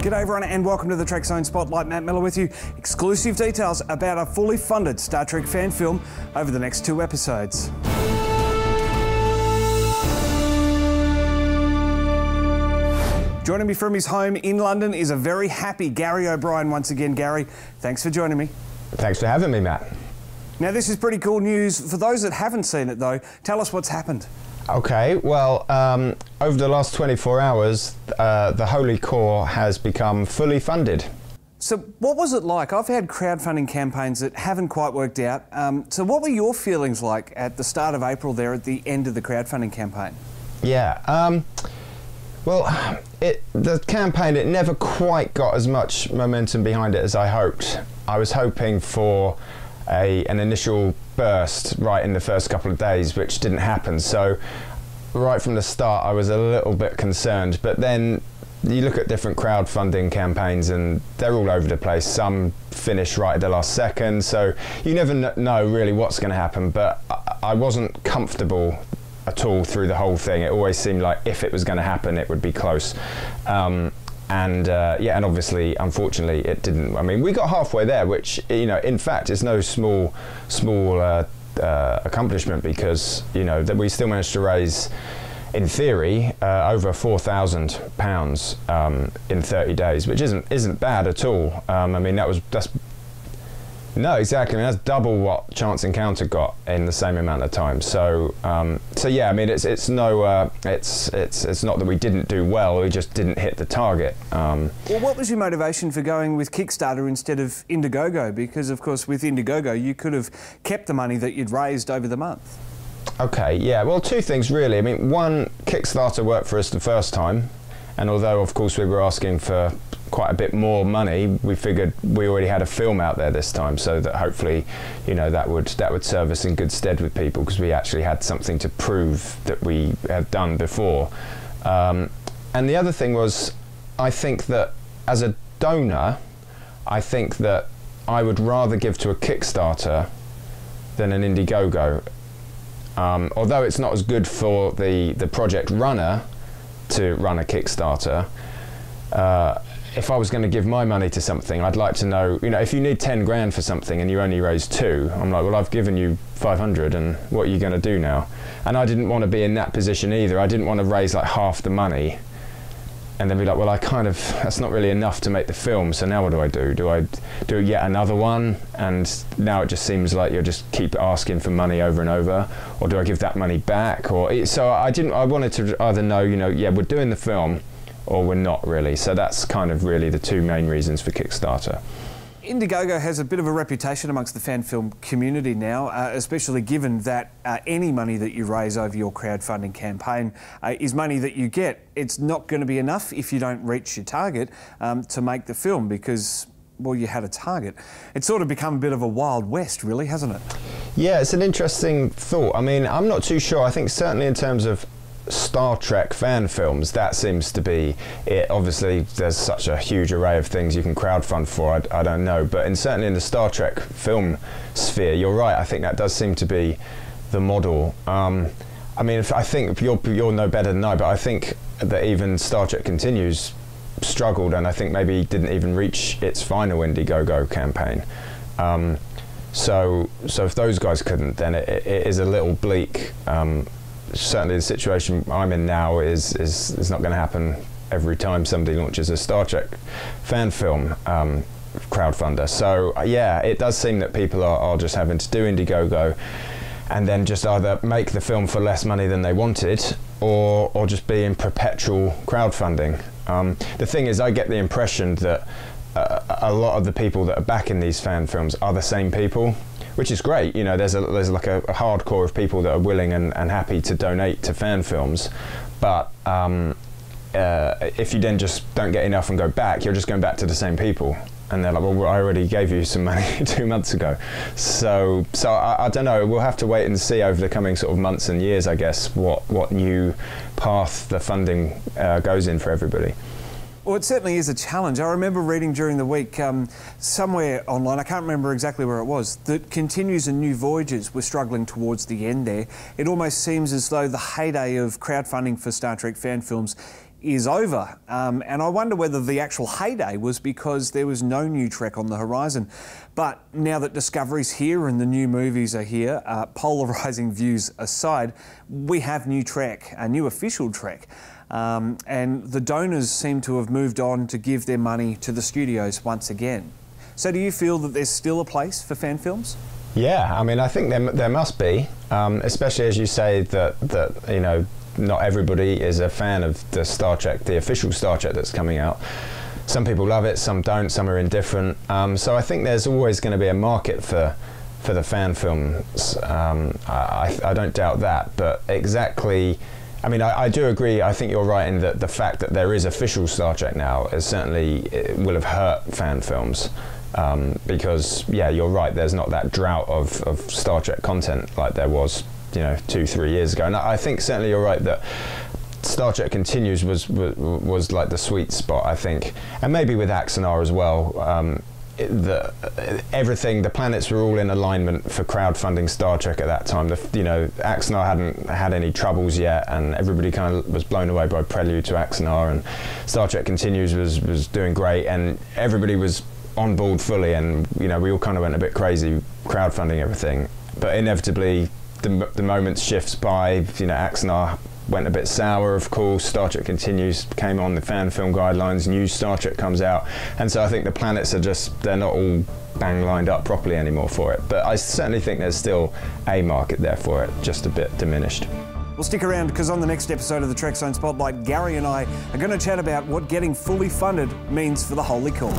G'day everyone and welcome to the Trekzone Spotlight. Matt Miller with you. Exclusive details about a fully funded Star Trek fan film over the next 2 episodes. Joining me from his home in London is a very happy Gary O'Brien once again. Gary, thanks for joining me. Thanks for having me, Matt. Now this is pretty cool news. For those that haven't seen it though, tell us what's happened. Okay, well, over the last 24 hours, the Holy Core has become fully funded. So what was it like? I've had crowdfunding campaigns that haven't quite worked out. So what were your feelings like at the start of April there at the end of the crowdfunding campaign? Yeah, well, the campaign, it never quite got as much momentum behind it as I hoped. I was hoping for an initial burst right in the first couple of days, which didn't happen. So right from the start I was a little bit concerned, but then you look at different crowdfunding campaigns and they're all over the place. Some finish right at the last second, so you never know really what's going to happen. But I wasn't comfortable at all through the whole thing. It always seemed like if it was going to happen it would be close. And obviously, unfortunately, it didn't. I mean, we got halfway there, which, you know, in fact, is no small accomplishment, because, you know, that we still managed to raise, in theory, over £4,000 in 30 days, which isn't bad at all. I mean, no, exactly. I mean, that's double what Chance Encounter got in the same amount of time. So, yeah. I mean, it's not that we didn't do well. We just didn't hit the target. Well, what was your motivation for going with Kickstarter instead of IndieGoGo? Because, of course, with IndieGoGo, you could have kept the money that you'd raised over the month. Okay. Yeah. Well, 2 things really. I mean, one, Kickstarter worked for us the first time, and although, of course, we were asking for quite a bit more money, we figured we already had a film out there this time, so that hopefully, you know, that would serve us in good stead with people, because we actually had something to prove that we had done before. And the other thing was, I think that as a donor, I think that I would rather give to a Kickstarter than an IndieGoGo. Although it's not as good for the project runner to run a Kickstarter, if I was going to give my money to something, I'd like to know, you know, if you need 10 grand for something and you only raise 2, I'm like, well, I've given you 500 and what are you going to do now? And I didn't want to be in that position either. I didn't want to raise like half the money and then be like, well, that's not really enough to make the film, so now what do I do? Do I do yet another one? And now it just seems like you'll just keep asking for money over and over, or do I give that money back? So I wanted to either know, you know, yeah, we're doing the film, or we're not really. So that's kind of really the 2 main reasons for Kickstarter. IndieGoGo has a bit of a reputation amongst the fan film community now, especially given that any money that you raise over your crowdfunding campaign is money that you get. It's not going to be enough if you don't reach your target to make the film, because, well, you had a target. It's sort of become a bit of a Wild West, really, hasn't it? Yeah, it's an interesting thought. I mean, I'm not too sure. I think certainly in terms of Star Trek fan films, that seems to be it. Obviously there's such a huge array of things you can crowdfund for, I don't know, but certainly in the Star Trek film sphere, you're right, I think that does seem to be the model. I mean, I think you'll know better than I, but I think that even Star Trek Continues struggled, and I think maybe didn't even reach its final IndieGoGo campaign. So if those guys couldn't, then it is a little bleak. Certainly the situation I'm in now is not going to happen every time somebody launches a Star Trek fan film crowdfunder. So yeah, it does seem that people are just having to do IndieGoGo and then just either make the film for less money than they wanted, or just be in perpetual crowdfunding. The thing is, I get the impression that a lot of the people that are backing these fan films are the same people, which is great. You know, there's like a hardcore of people that are willing and happy to donate to fan films, but if you then just don't get enough and go back, you're just going back to the same people, and they're like, well, I already gave you some money 2 months ago. So I don't know, we'll have to wait and see over the coming sort of months and years, I guess, what new path the funding goes in for everybody. Well, it certainly is a challenge. I remember reading during the week somewhere online, I can't remember exactly where it was, that Continues and New Voyages were struggling towards the end there. It almost seems as though the heyday of crowdfunding for Star Trek fan films is over. And I wonder whether the actual heyday was because there was no new Trek on the horizon. But now that Discovery's here and the new movies are here, polarising views aside, we have new Trek, a new official Trek. And the donors seem to have moved on to give their money to the studios once again. So do you feel that there's still a place for fan films? Yeah, I mean, I think there must be, especially as you say that you know, not everybody is a fan of the Star Trek, the official Star Trek that's coming out. Some people love it, some don't, some are indifferent. So I think there's always going to be a market for the fan films. I don't doubt that, but exactly. I mean, I do agree. I think you're right in that the fact that there is official Star Trek now is certainly will have hurt fan films. Because yeah, you're right. There's not that drought of Star Trek content like there was, you know, 2-3 years ago. And I think certainly you're right that Star Trek Continues was like the sweet spot, I think, and maybe with Axanar as well. The planets were all in alignment for crowdfunding Star Trek at that time. You know, Axanar hadn't had any troubles yet, and everybody kind of was blown away by Prelude to Axanar, and Star Trek Continues was doing great, and everybody was on board fully, and you know, we all kind of went a bit crazy crowdfunding everything. But inevitably, the moment shifts by. You know, Axanar went a bit sour, of course. Star Trek Continues came on the fan film guidelines. New Star Trek comes out, and so I think the planets are they're not all bang lined up properly anymore for it. But I certainly think there's still a market there for it, just a bit diminished. Well, stick around, because on the next episode of the Trekzone Spotlight, Gary and I are going to chat about what getting fully funded means for the Holy Corps.